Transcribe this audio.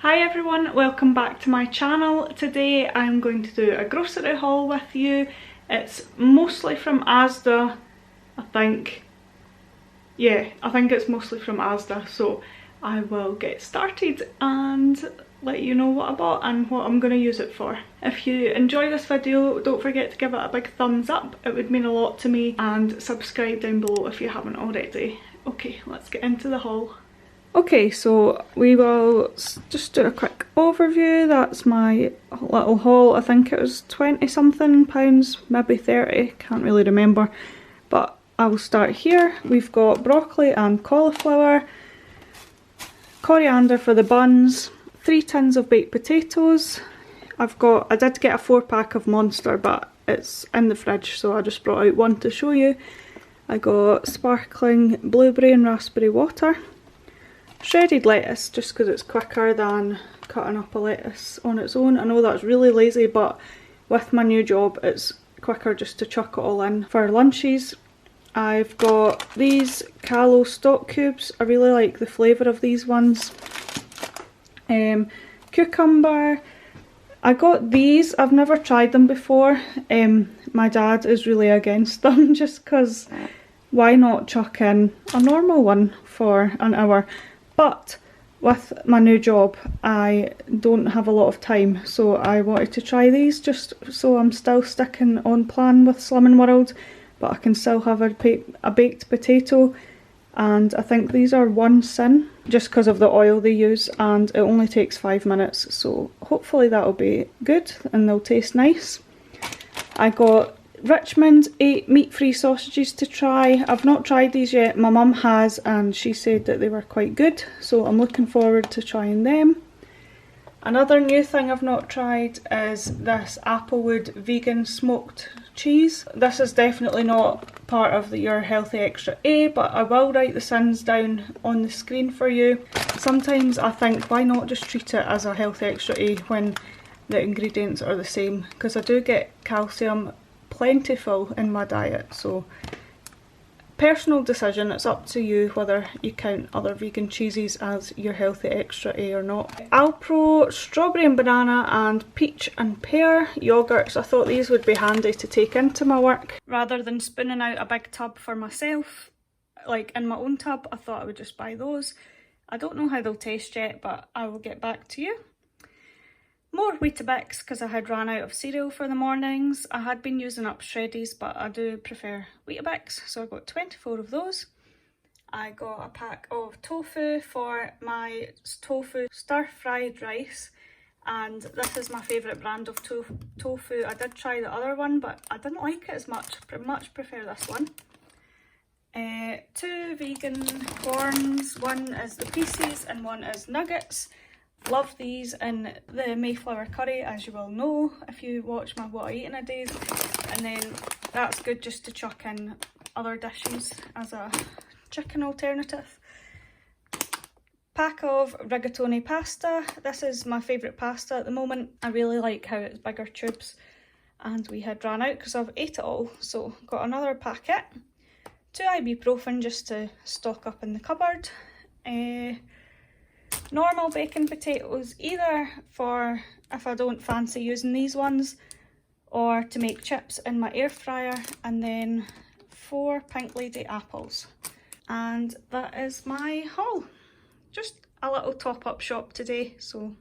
Hi everyone, welcome back to my channel. Today I'm going to do a grocery haul with you. It's mostly from Asda, I think. Yeah, I think it's mostly from Asda, so I will get started and let you know what I bought and what I'm going to use it for. If you enjoy this video, don't forget to give it a big thumbs up. It would mean a lot to me, and subscribe down below if you haven't already. Okay, let's get into the haul. Okay, so we will just do a quick overview. That's my little haul. I think it was 20 something pounds, maybe 30, can't really remember. But I will start here. We've got broccoli and cauliflower, coriander for the buns, 3 tins of baked potatoes. I did get a 4-pack of Monster, but it's in the fridge, so I just brought out one to show you. I got sparkling blueberry and raspberry water. Shredded lettuce, just because it's quicker than cutting up a lettuce on its own. I know that's really lazy, but with my new job it's quicker just to chuck it all in for lunches. I've got these Callo stock cubes. I really like the flavour of these ones. Cucumber. I got these, I've never tried them before. My dad is really against them just because why not chuck in a normal one for an hour? But with my new job I don't have a lot of time, so I wanted to try these just so I'm still sticking on plan with Slimming World, but I can still have a baked potato. And I think these are 1 sin just because of the oil they use, and it only takes 5 minutes, so hopefully that'll be good and they'll taste nice. I got Richmond 8 meat-free sausages to try. I've not tried these yet, my mum has, and she said that they were quite good, so I'm looking forward to trying them. Another new thing I've not tried is this Applewood vegan smoked cheese. This is definitely not part of your Healthy Extra A, but I will write the sins down on the screen for you. Sometimes I think, why not just treat it as a Healthy Extra A when the ingredients are the same, because I do get calcium plentiful in my diet. So personal decision, it's up to you whether you count other vegan cheeses as your Healthy Extra A or not. Alpro strawberry and banana and peach and pear yogurts. I thought these would be handy to take into my work. Rather than spooning out a big tub for myself, like in my own tub, I thought I would just buy those. I don't know how they'll taste yet, but I will get back to you. More Weetabix because I had ran out of cereal for the mornings. I had been using up Shreddies, but I do prefer Weetabix, so I got 24 of those. I got a pack of tofu for my tofu stir-fried rice, and this is my favourite brand of tofu. I did try the other one, but I didn't like it as much. Much prefer this one. 2 vegan corns. One is the pieces and one is nuggets. Love these in the Mayflower curry, as you will know if you watch my what I eat in a days, and then that's good just to chuck in other dishes as a chicken alternative. Pack of rigatoni pasta. This is my favourite pasta at the moment. I really like how it's bigger tubes, and we had ran out because I've ate it all, so got another packet. 2 ibuprofen just to stock up in the cupboard. Normal bacon potatoes, either for if I don't fancy using these ones or to make chips in my air fryer, and then 4 Pink Lady apples. And that is my haul. Just a little top-up shop today, so